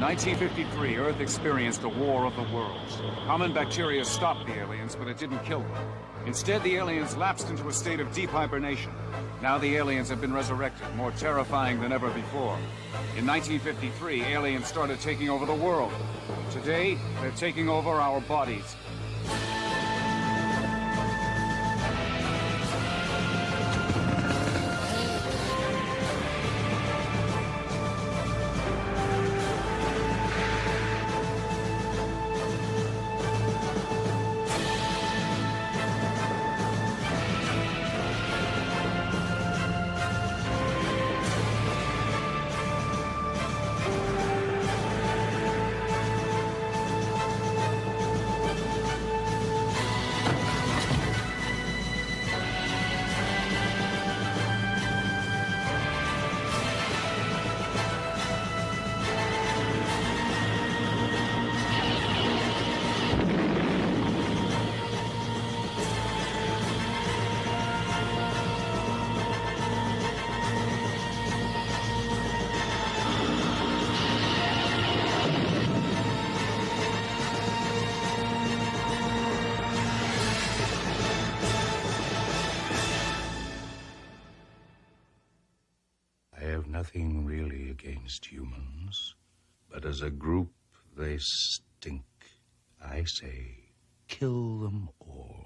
1953, Earth experienced a war of the worlds. Common bacteria stopped the aliens, but it didn't kill them. Instead, the aliens lapsed into a state of deep hibernation. Now the aliens have been resurrected, more terrifying than ever before. In 1953, aliens started taking over the world. Today, they're taking over our bodies. Nothing really against humans, but as a group they stink. I say, kill them all.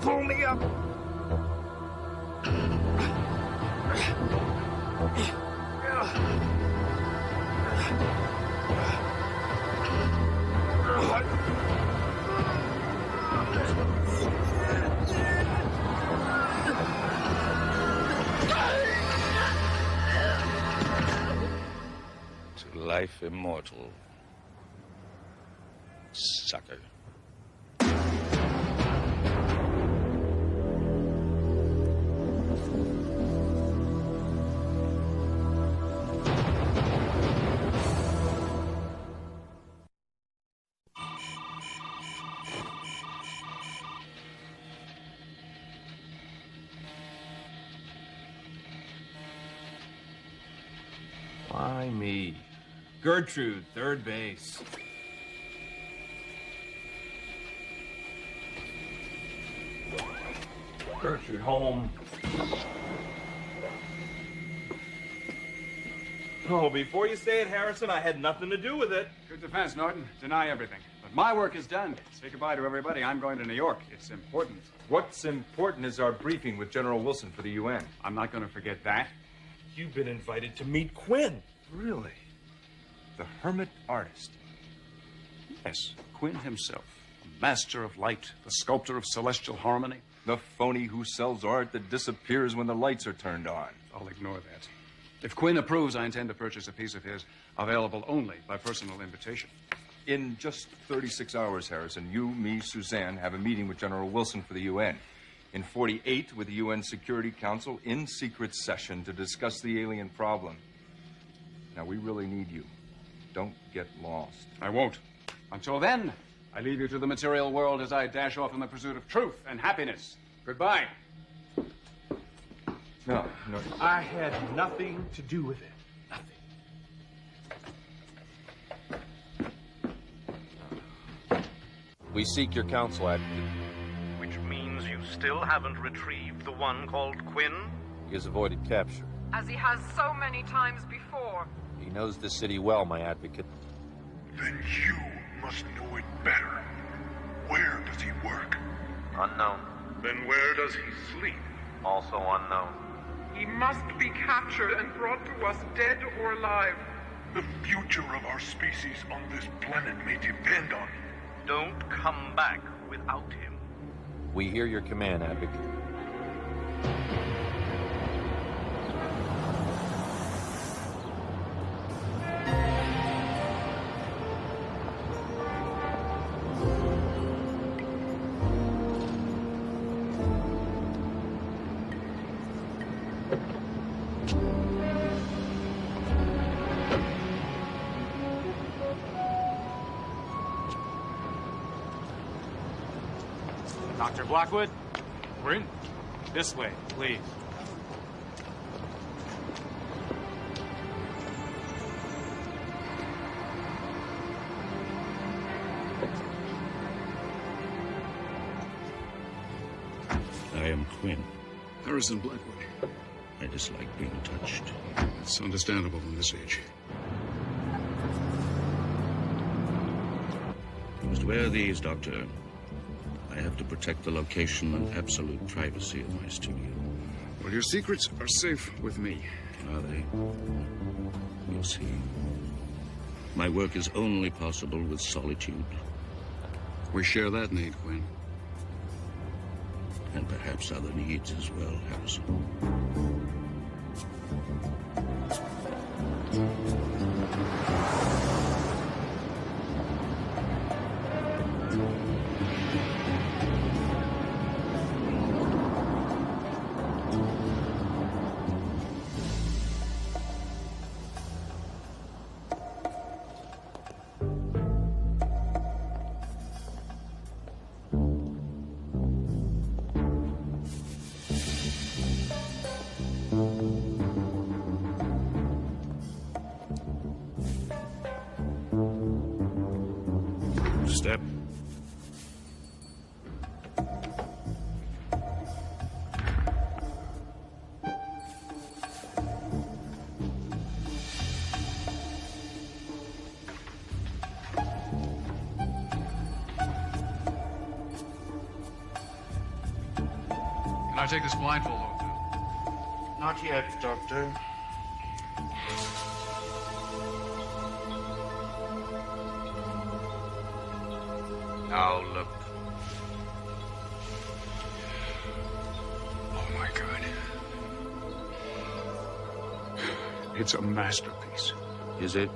Pull me up. To life immortal, sucker. Why me? Gertrude, third base. Gertrude home. Oh, before you say it, Harrison, I had nothing to do with it. Good defense, Norton. Deny everything. But my work is done. Say goodbye to everybody. I'm going to New York. It's important. What's important is our briefing with General Wilson for the UN. I'm not going to forget that. You've been invited to meet Quinn. Really? The hermit artist? Yes, Quinn himself. A master of light, the sculptor of celestial harmony. The phony who sells art that disappears when the lights are turned on. I'll ignore that. If Quinn approves, I intend to purchase a piece of his, available only by personal invitation. In just 36 hours, Harrison, you, me, Suzanne, have a meeting with General Wilson for the UN. In 48, with the UN Security Council in secret session to discuss the alien problem. Now, we really need you. Don't get lost. I won't. Until then, I leave you to the material world as I dash off in the pursuit of truth and happiness. Goodbye. No. I had nothing to do with it. Nothing. We seek your counsel, Advocate. Which means you still haven't retrieved the one called Quinn? He has avoided capture. As he has so many times before. He knows the city well, my Advocate. Then you must know it better. Where does he work? Unknown. Then where does he sleep? Also unknown. He must be captured and brought to us dead or alive. The future of our species on this planet may depend on it. Don't come back without him. We hear your command, Advocate. Dr. Blackwood, we're in. This way, please. I am Quinn. Harrison Blackwood. I dislike being touched. It's understandable in this age. You must wear these, Doctor. I have to protect the location and absolute privacy of my studio. Well, your secrets are safe with me. Are they? We'll see. My work is only possible with solitude. We share that need, Quinn. And perhaps other needs as well, Harrison. Step. Can I take this blindfold off? Not yet, Doctor. Now look. Oh, my God. It's a masterpiece. Is it?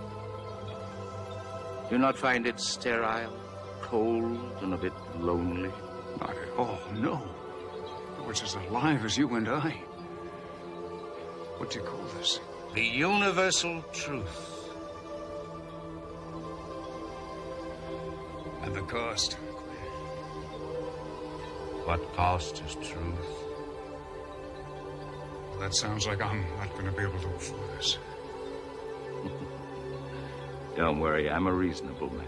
Do you not find it sterile, cold, and a bit lonely? Not at all, no. It's as alive as you and I. What do you call this? The universal truth. And the cost. What cost is truth? That sounds like I'm not going to be able to afford this. Don't worry, I'm a reasonable man.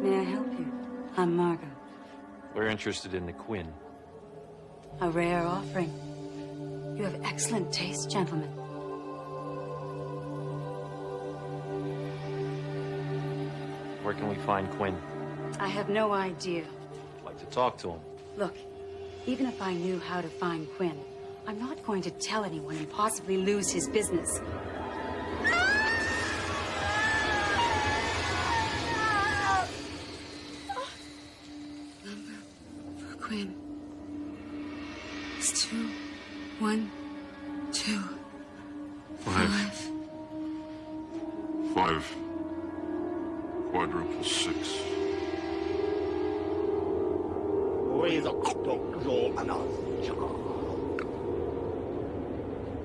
May I help you? I'm Margot. We're interested in the Quinn. A rare offering. You have excellent taste, gentlemen. Where can we find Quinn? I have no idea. I'd like to talk to him. Look, even if I knew how to find Quinn, I'm not going to tell anyone and possibly lose his business. Number for Quinn. It's 2, 1, 2, 5. 5. Quadruple 6.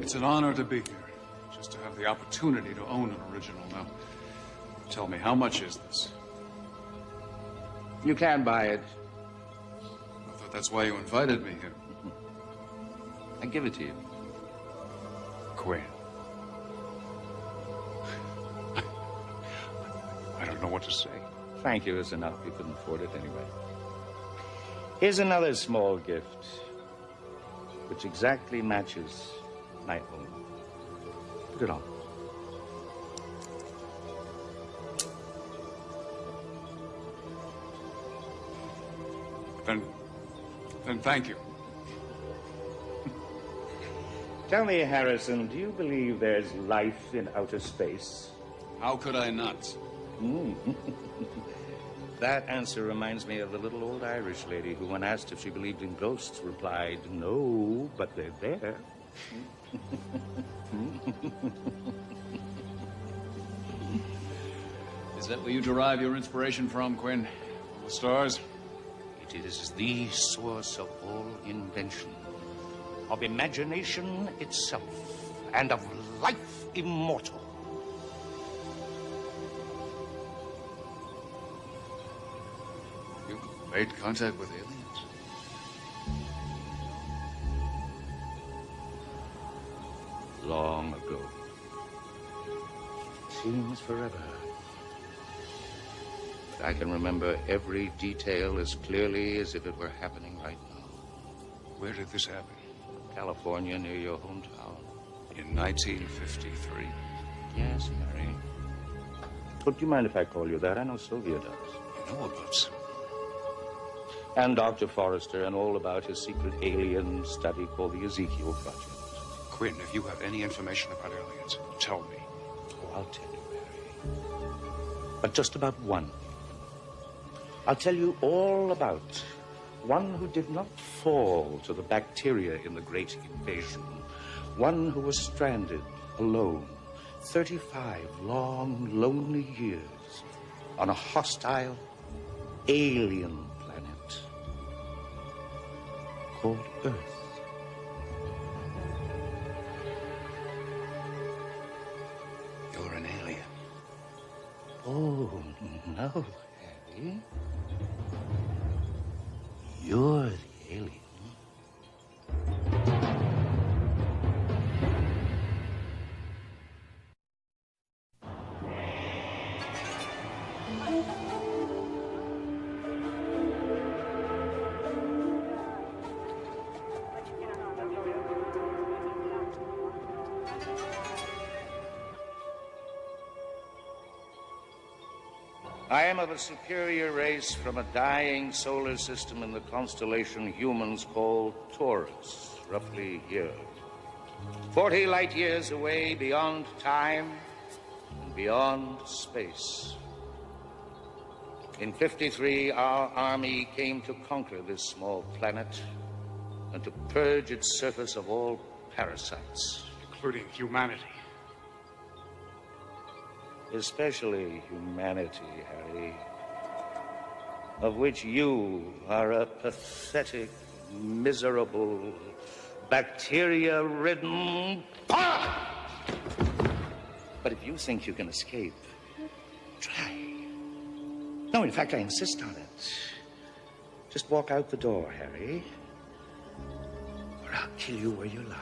It's an honor to be here, just to have the opportunity to own an original. Now, tell me, how much is this? You can buy it. I thought that's why you invited me here. I give it to you. Quinn. I don't know what to say. Thank you is enough. You couldn't afford it anyway. Here's another small gift, which exactly matches my own. Put it on. Then thank you. Tell me, Harrison, do you believe there's life in outer space? How could I not? That answer reminds me of the little old Irish lady who, when asked if she believed in ghosts, replied, "No, but they're there." Is that where you derive your inspiration from, Quinn? From the stars? It is the source of all invention, of imagination itself, and of life immortal. You made contact with aliens? Long ago. Seems forever. But I can remember every detail as clearly as if it were happening right now. Where did this happen? California, near your hometown. In 1953. Yes, Harry. But do you mind if I call you that? I know Sylvia does. You know about some. And Dr. Forrester, and all about his secret alien study called the Ezekiel Project. Quinn, if you have any information about aliens, tell me. Oh, I'll tell you, Harry. But just about one. I'll tell you all about one who did not fall to the bacteria in the Great Invasion. One who was stranded, alone, 35 long, lonely years on a hostile, alien planet called Earth. You're an alien. Oh, no, Harry. You're the alien. I am of a superior race from a dying solar system in the constellation humans call Taurus, roughly here. 40 light years away beyond time and beyond space. In 53, our army came to conquer this small planet and to purge its surface of all parasites. Including humanity. Especially humanity, Harry. of which you are a pathetic, miserable, bacteria-ridden part. But if you think you can escape, try. No, in fact, I insist on it. Just walk out the door, Harry, or I'll kill you where you lie.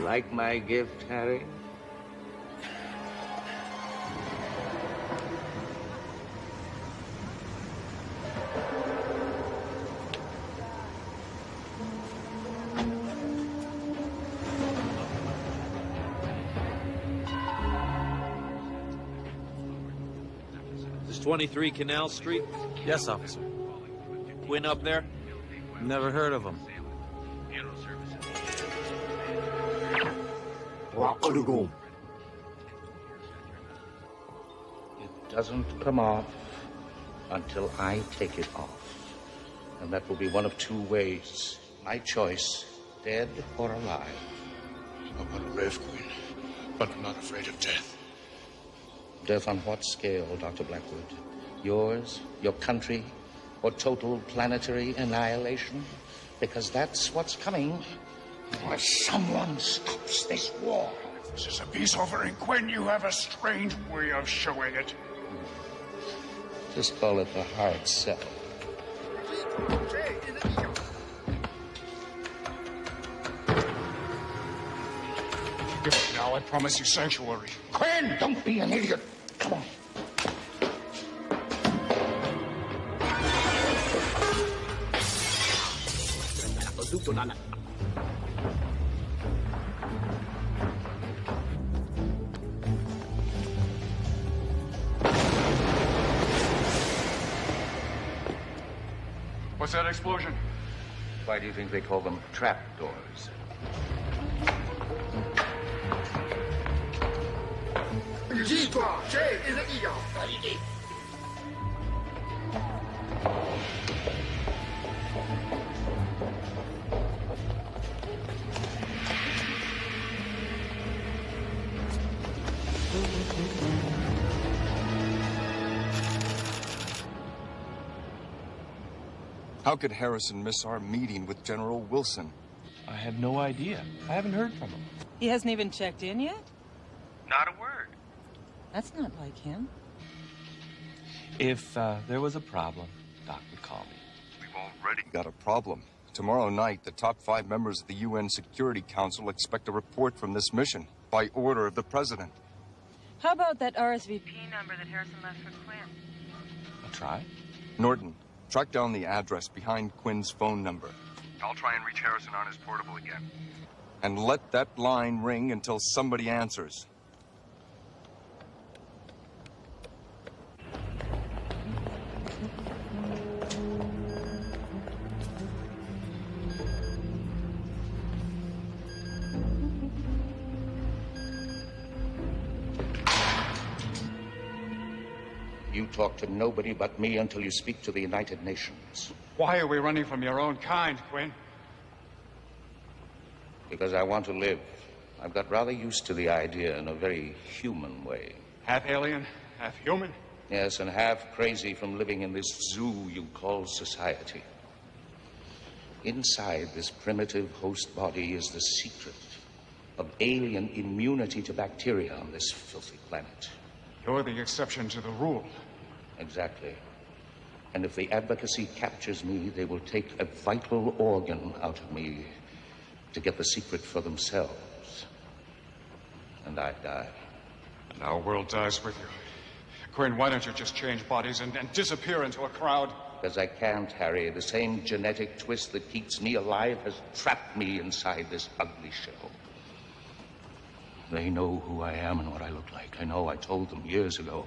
Like my gift, Harry? Is 23 Canal Street? Yes, officer. Quinn up there? Never heard of him. It doesn't come off until I take it off. And that will be one of two ways. My choice, dead or alive. I want to live, Quinn, but I'm not afraid of death. Death on what scale, Dr. Blackwood? Yours, your country, or total planetary annihilation? Because that's what's coming. Or someone stops this war. If this is a peace offering, Quinn, you have a strange way of showing it. Just call it the hard sell. Give up now, I promise you sanctuary. Quinn, don't be an idiot. Come on. What's that explosion? Why do you think they call them trap doors? How could Harrison miss our meeting with General Wilson? I have no idea. I haven't heard from him. He hasn't even checked in yet? Not a word. That's not like him. If there was a problem, Doc would call me. We've already got a problem. Tomorrow night, the top 5 members of the UN Security Council expect a report from this mission by order of the President. How about that RSVP number that Harrison left for Quinn? I'll try. Norton, track down the address behind Quinn's phone number. I'll try and reach Harrison on his portable again. And let that line ring until somebody answers. You talk to nobody but me until you speak to the United Nations. Why are we running from your own kind, Quinn? Because I want to live. I've got rather used to the idea in a very human way. Half alien, half human? Yes, and half crazy from living in this zoo you call society. Inside this primitive host body is the secret of alien immunity to bacteria on this filthy planet. You're the exception to the rule. Exactly. And if the advocacy captures me, they will take a vital organ out of me to get the secret for themselves. And I die. And our world dies with you. Quinn, why don't you just change bodies and disappear into a crowd? Because I can't, Harry. The same genetic twist that keeps me alive has trapped me inside this ugly shell. They know who I am and what I look like. I know I told them years ago.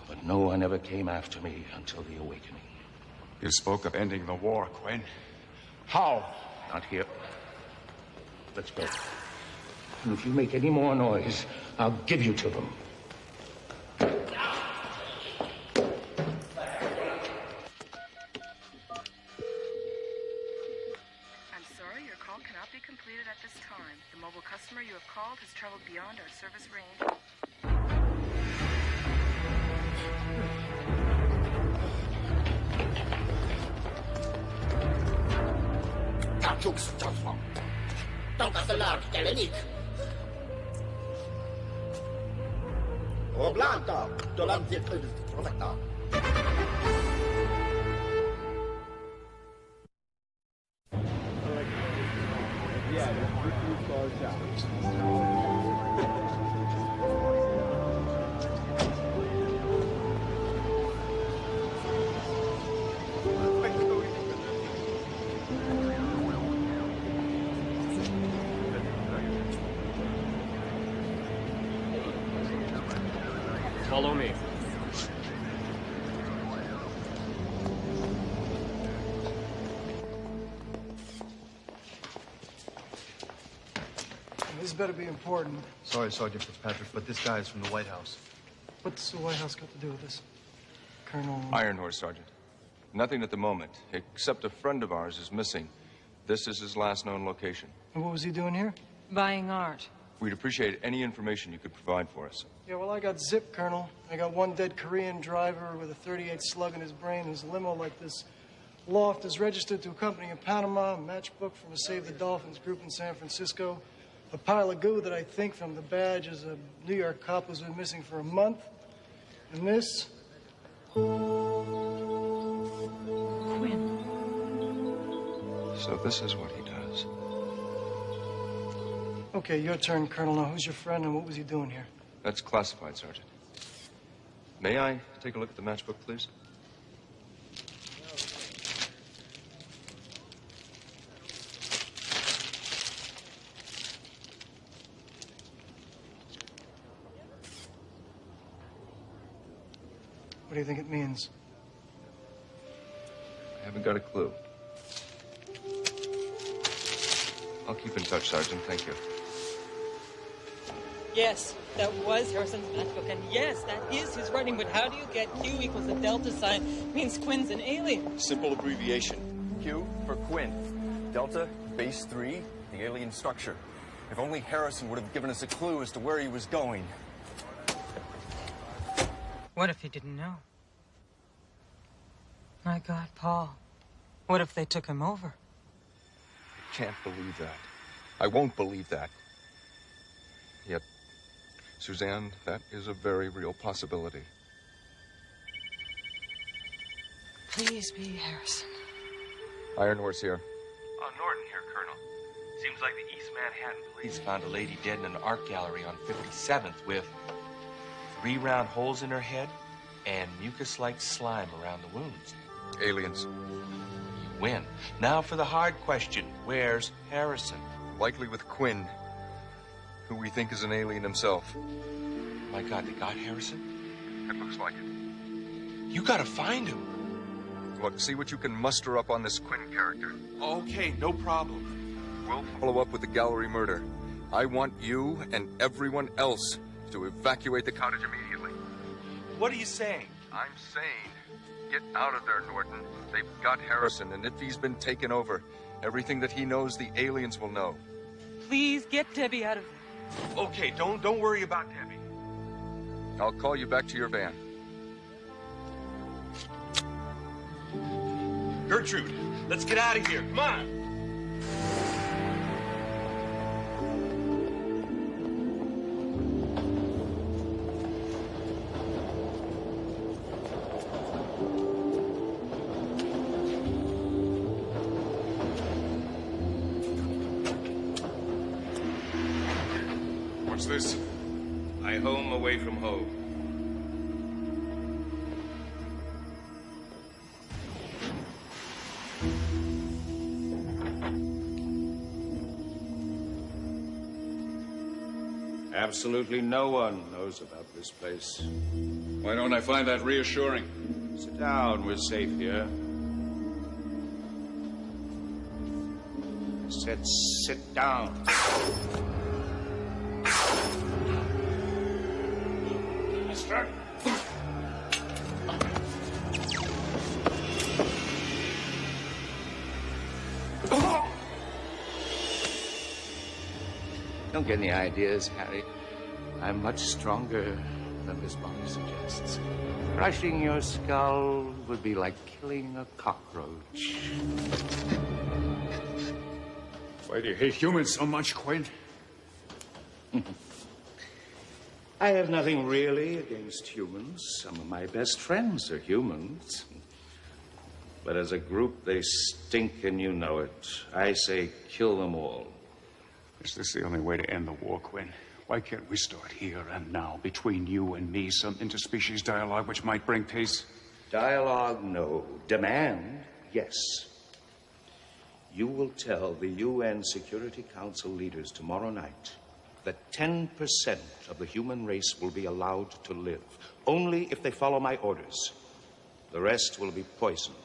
But no one ever came after me until the awakening. You spoke of ending the war, Quinn. How? Not here. Let's go. And if you make any more noise, I'll give you to them. I'm sorry, call cannot be completed at this time. The mobile customer you have called has traveled beyond our service range. Follow me. This better be important. Sorry, Sergeant Fitzpatrick, but this guy is from the White House. What's the White House got to do with this? Colonel... Iron Horse, Sergeant. Nothing at the moment, except a friend of ours is missing. This is his last known location. And what was he doing here? Buying art. We'd appreciate any information you could provide for us. Yeah, well, I got zip, Colonel. I got one dead Korean driver with a 38 slug in his brain whose limo like this loft is registered to a company in Panama, a matchbook from a Save the Dolphins group in San Francisco, a pile of goo that I think from the badge is a New York cop who's been missing for a month, and this... Quinn. So this is what he does. Okay, your turn, Colonel. Now, who's your friend and what was he doing here? That's classified, Sergeant. May I take a look at the matchbook, please? What do you think it means? I haven't got a clue. I'll keep in touch, Sergeant. Thank you. Yes, that was Harrison's matchbook, and yes, that is his writing, but how do you get Q equals the delta sign means Quinn's an alien? Simple abbreviation. Q for Quinn. Delta, base 3, the alien structure. If only Harrison would have given us a clue as to where he was going. What if he didn't know? My God, Paul. What if they took him over? I can't believe that. I won't believe that. Yet, Suzanne, that is a very real possibility. Please be Harrison. Iron Horse here. Norton here, Colonel. Seems like the East Manhattan police found a lady dead in an art gallery on 57th with 3 round holes in her head and mucus-like slime around the wounds. Aliens. You win. Now for the hard question. Where's Harrison? Likely with Quinn, who we think is an alien himself. My God, they got Harrison? It looks like it. You gotta find him. Look, see what you can muster up on this Quinn character. Okay, no problem. We'll follow up with the gallery murder. I want you and everyone else to evacuate the cottage immediately. What are you saying? I'm saying, get out of there, Norton. They've got Harrison, and if he's been taken over, everything that he knows, the aliens will know. Please get Debbie out of there. Okay, don't worry about Debbie. I'll call you back to your van. Gertrude, let's get out of here. Come on. What's this? My home away from home. Absolutely no one knows about this place. Why don't I find that reassuring? Sit down, we're safe here. I said sit down. Mister? Don't get any ideas, Harry. I'm much stronger than this body suggests. Crushing your skull would be like killing a cockroach. Why do you hate humans so much, Quinn? I have nothing really against humans. Some of my best friends are humans. But as a group, they stink and you know it. I say kill them all. Is this the only way to end the war, Quinn? Why can't we start here and now, between you and me, some interspecies dialogue which might bring peace? Dialogue, no. Demand, yes. You will tell the UN Security Council leaders tomorrow night that 10% of the human race will be allowed to live, only if they follow my orders. The rest will be poisoned.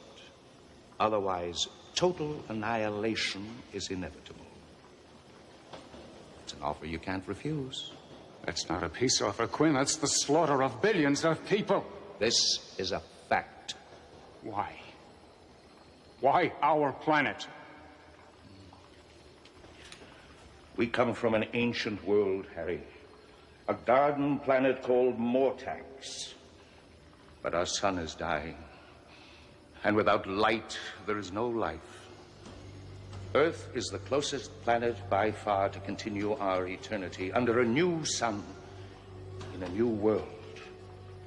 Otherwise, total annihilation is inevitable. It's an offer you can't refuse. That's not a peace offer, Quinn. That's the slaughter of billions of people. This is a fact. Why? Why our planet? We come from an ancient world, Harry. A garden planet called Mortax. But our sun is dying. And without light, there is no life. Earth is the closest planet by far to continue our eternity under a new sun in a new world.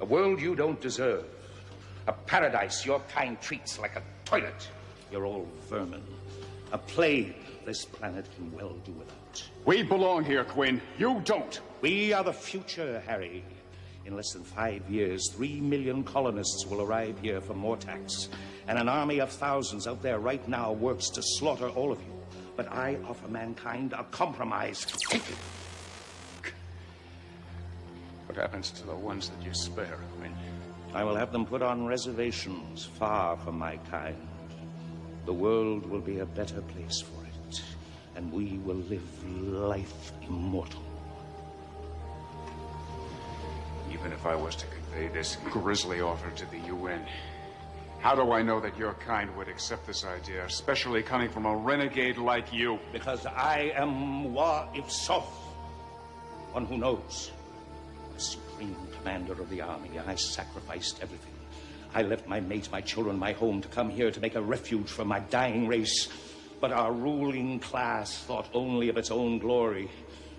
A world you don't deserve. A paradise your kind treats like a toilet. You're all vermin. A plague this planet can well do without. We belong here, Quinn. You don't. We are the future, Harry. In less than 5 years, 3 million colonists will arrive here from Mortax. And an army of thousands out there right now works to slaughter all of you. But I offer mankind a compromise. Take it. What happens to the ones that you spare, Quinn? I will have them put on reservations far from my kind. The world will be a better place for it. And we will live life immortal. Even if I was to convey this grisly offer to the UN, how do I know that your kind would accept this idea, especially coming from a renegade like you? Because I am moi ipsos, one who knows. The supreme commander of the army, I sacrificed everything. I left my mate, my children, my home to come here to make a refuge for my dying race. But our ruling class thought only of its own glory,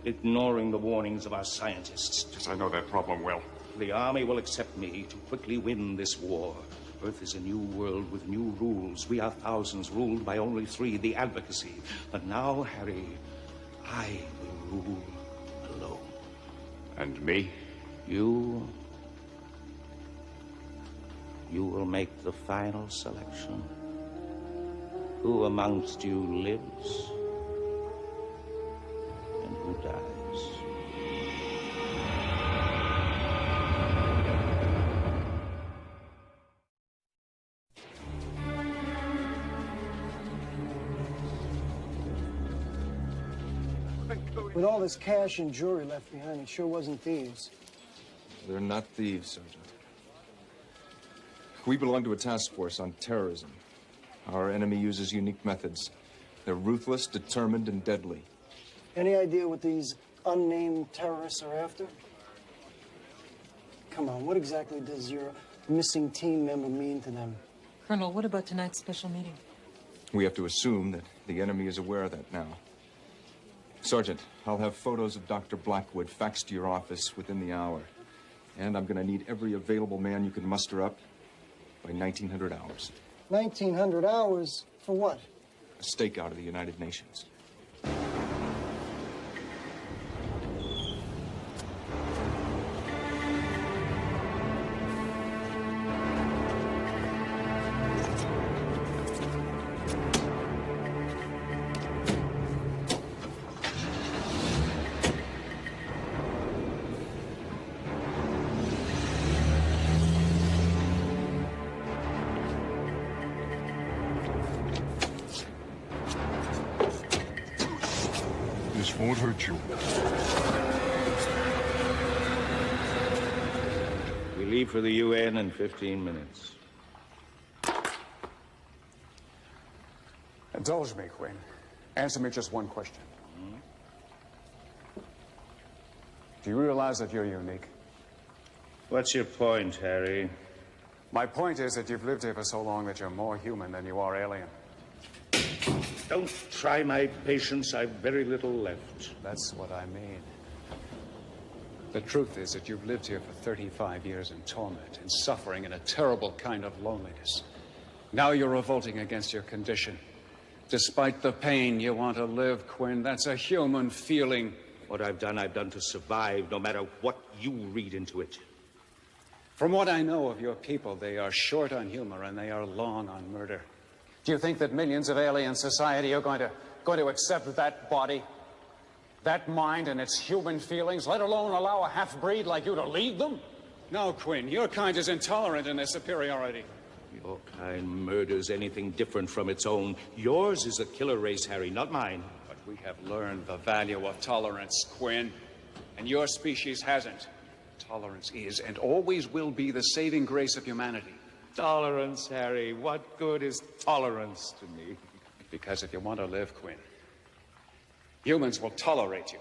ignoring the warnings of our scientists. Yes, I know that problem well. The army will accept me to quickly win this war. Earth is a new world with new rules. We are thousands ruled by only 3, the advocacy. But now, Harry, I will rule alone. And me? You will make the final selection. Who amongst you lives and who dies? With all this cash and jewelry left behind, it sure wasn't thieves. They're not thieves, Sergeant. We belong to a task force on terrorism. Our enemy uses unique methods. They're ruthless, determined, and deadly. Any idea what these unnamed terrorists are after? Come on, what exactly does your missing team member mean to them? Colonel, what about tonight's special meeting? We have to assume that the enemy is aware of that now. Sergeant, I'll have photos of Dr. Blackwood faxed to your office within the hour. And I'm going to need every available man you can muster up by 1900 hours. 1900 hours? For what? A stakeout of the United Nations. This won't hurt you. We leave for the UN in 15 minutes. Indulge me, Quinn. Answer me just one question. Do you realize that you're unique? What's your point, Harry? My point is that you've lived here for so long that you're more human than you are alien. Don't try my patience. I've very little left. That's what I mean. The truth is that you've lived here for 35 years in torment, in suffering, in a terrible kind of loneliness. Now you're revolting against your condition. Despite the pain, you want to live, Quinn. That's a human feeling. What I've done to survive, no matter what you read into it. From what I know of your people, they are short on humor and they are long on murder. Do you think that millions of alien society are going to accept that body, that mind and its human feelings, let alone allow a half-breed like you to lead them? No, Quinn, your kind is intolerant in their superiority. Your kind murders anything different from its own. Yours is a killer race, Harry, not mine. But we have learned the value of tolerance, Quinn, and your species hasn't. Tolerance is and always will be the saving grace of humanity. Tolerance, Harry. What good is tolerance to me? Because if you want to live, Quinn, humans will tolerate you.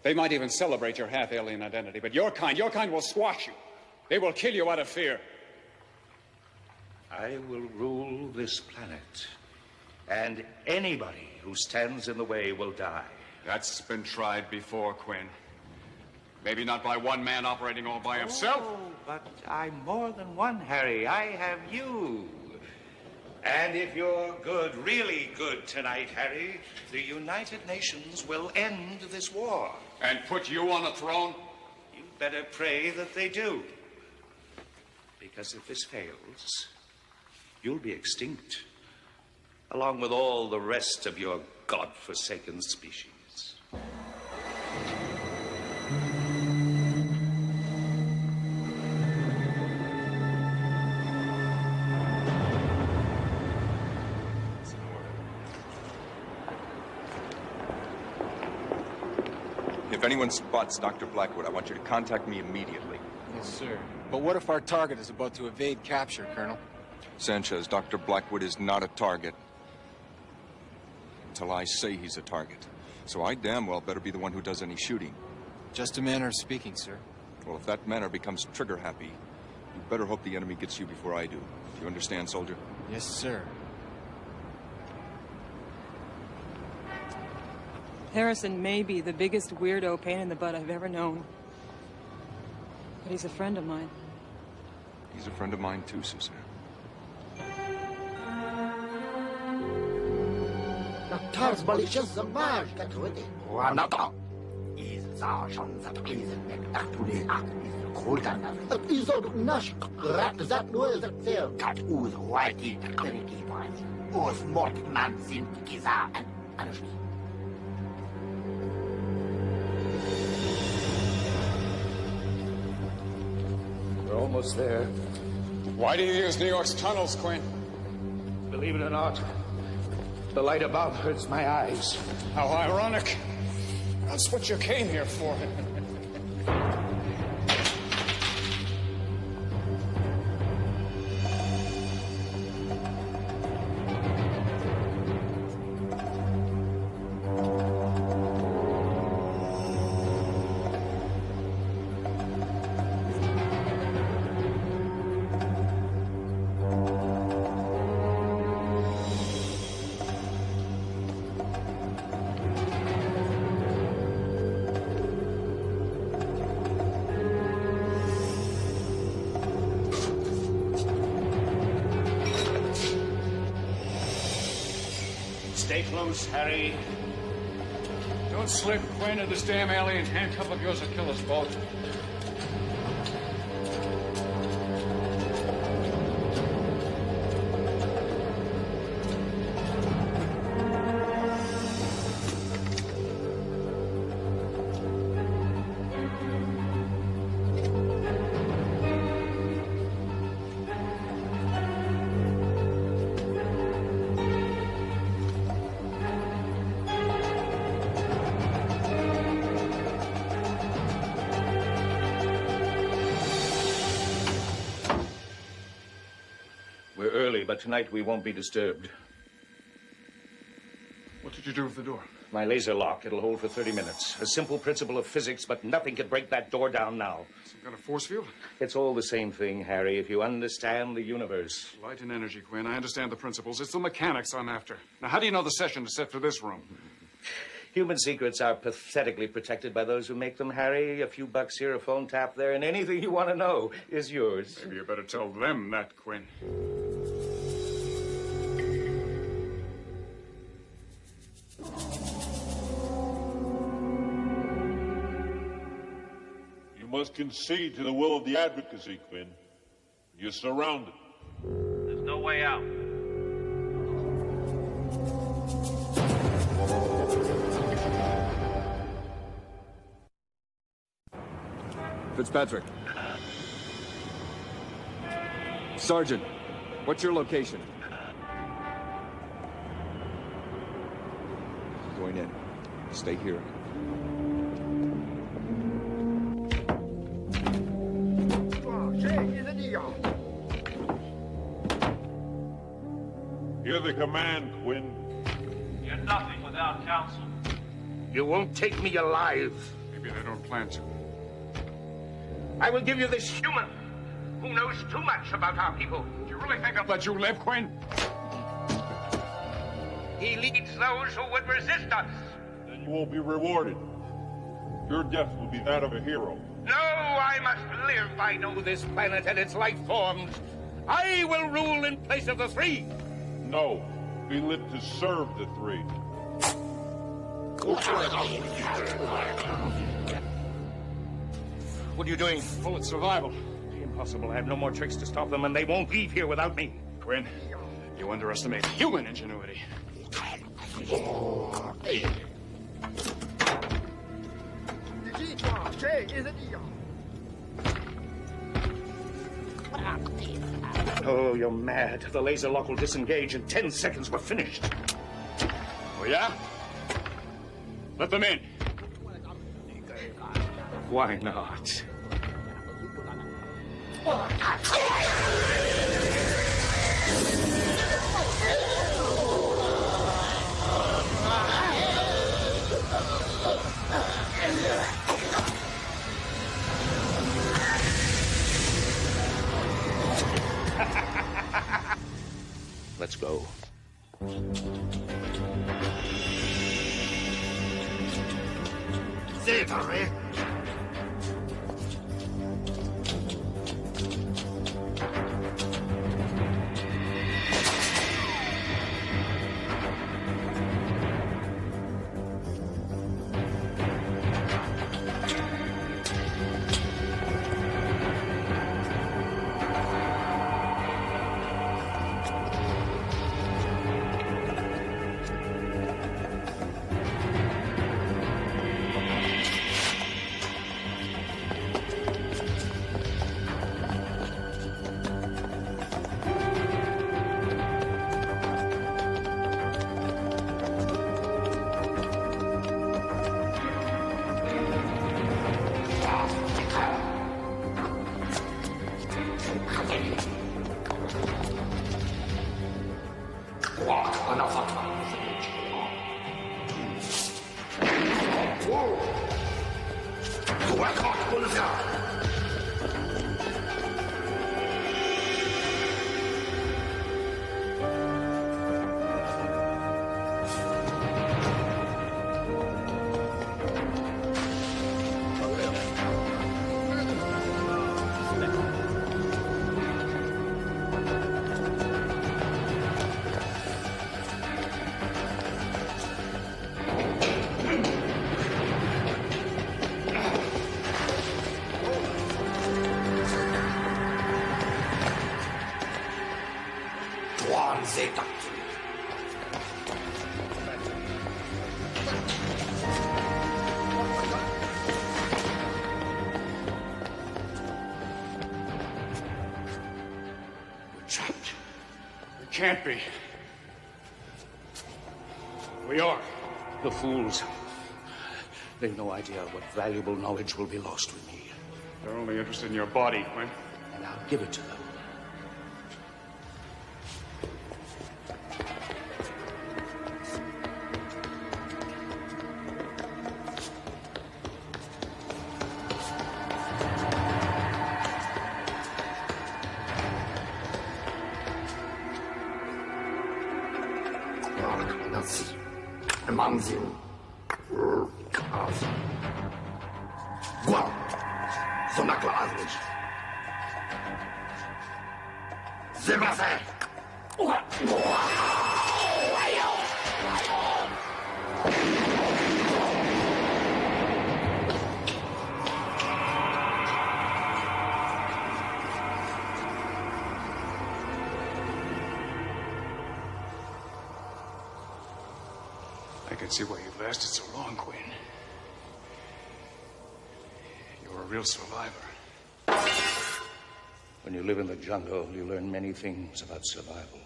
They might even celebrate your half-alien identity, but your kind will squash you. They will kill you out of fear. I will rule this planet, and anybody who stands in the way will die. That's been tried before, Quinn. Maybe not by one man operating all by himself. Oh, but I'm more than one, Harry. I have you. And if you're good, really good tonight, Harry, the United Nations will end this war. And put you on the throne? You'd better pray that they do. Because if this fails, you'll be extinct, along with all the rest of your godforsaken species. If anyone spots Dr. Blackwood, I want you to contact me immediately. Yes, sir. But what if our target is about to evade capture, Colonel? Sanchez, Dr. Blackwood is not a target. Until I say he's a target. So I damn well better be the one who does any shooting. Just a manner of speaking, sir. Well, if that manner becomes trigger-happy, you better hope the enemy gets you before I do. Do you understand, soldier? Yes, sir. Harrison may be the biggest weirdo pain in the butt I've ever known. But he's a friend of mine. He's a friend of mine too, Susan. We're almost there. Why do you use New York's tunnels, Quinn? Believe it or not, the light above hurts my eyes. How ironic. That's what you came here for. Stay close, Harry. Don't slip, Quinn, or this damn alien handcuff of yours will kill us both. We're early, but tonight we won't be disturbed. What did you do with the door? My laser lock. It'll hold for 30 minutes. A simple principle of physics, but nothing can break that door down now. Some kind of force field? It's all the same thing, Harry, if you understand the universe. Light and energy, Quinn. I understand the principles. It's the mechanics I'm after. Now, how do you know the session is set for this room? Human secrets are pathetically protected by those who make them, Harry. A few bucks here, a phone tap there, and anything you want to know is yours. Maybe you better tell them that, Quinn. You must concede to the will of the advocacy, Quinn. You're surrounded. There's no way out. Fitzpatrick. Sergeant, what's your location? Going in. Stay here. Hear the command, Quinn. You're nothing without counsel. You won't take me alive. Maybe they don't plan to. I will give you this human who knows too much about our people. Do you really think I'll let you live, Quinn? He leads those who would resist us. Then you won't be rewarded. Your death will be that of a hero. No, I must live. I know this planet and its life forms. I will rule in place of the three. No, we live to serve the three. What are you doing? Bullet survival. Impossible. I have no more tricks to stop them, and they won't leave here without me. Quinn, you underestimate human ingenuity. Oh, you're mad. The laser lock will disengage. In 10 seconds, we're finished. Oh, yeah? Let them in. Why not? Let's go. Harry. Can't be. We are. The fools. They've no idea what valuable knowledge will be lost with me. They're only interested in your body, Quinn. And I'll give it to them. 良心。Guau, sono classici. Se passa. I can see why you've lasted so long, Quinn. You're a real survivor. When you live in the jungle, you learn many things about survival.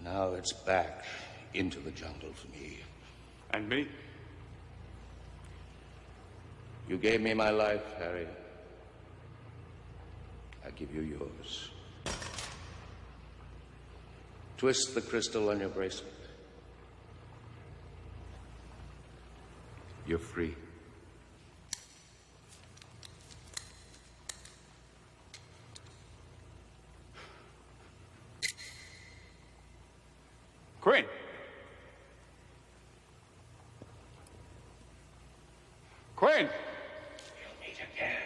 Now it's back into the jungle for me. And me? You gave me my life, Harry. I give you yours. Twist the crystal on your bracelet. You're free. Quinn! Quinn! We'll meet again.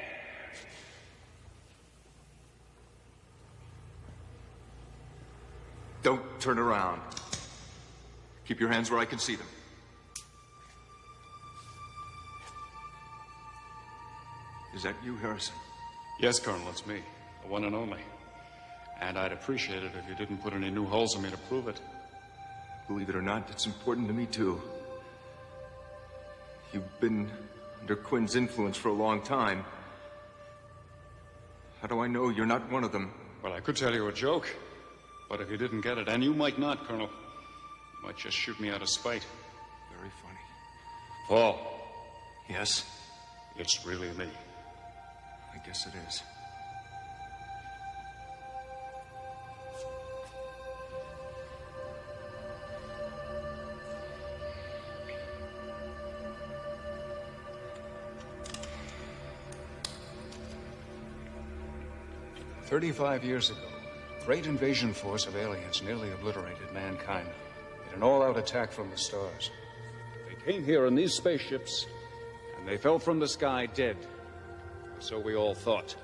Don't turn around. Keep your hands where I can see them. Is that you, Harrison? Yes, Colonel, it's me. The one and only. And I'd appreciate it if you didn't put any new holes in me to prove it. Believe it or not, it's important to me, too. You've been under Quinn's influence for a long time. How do I know you're not one of them? Well, I could tell you a joke. But if you didn't get it, and you might not, Colonel, you might just shoot me out of spite. Very funny. Paul. Yes? It's really me. I guess it is. "35 years ago, a great invasion force of aliens nearly obliterated mankind. Made an all-out attack from the stars. They came here in these spaceships, and they fell from the sky dead. So we all thought.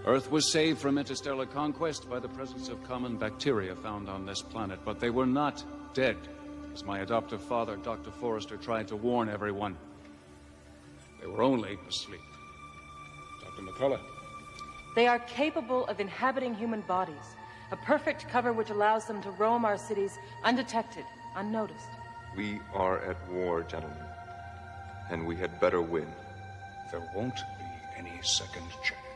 Earth was saved from interstellar conquest by the presence of common bacteria found on this planet, but they were not dead, as my adoptive father, Dr. Forrester, tried to warn everyone. They were only asleep. Dr. McCullough. They are capable of inhabiting human bodies, a perfect cover which allows them to roam our cities undetected, unnoticed. We are at war, gentlemen. And we had better win. There won't be any second chance.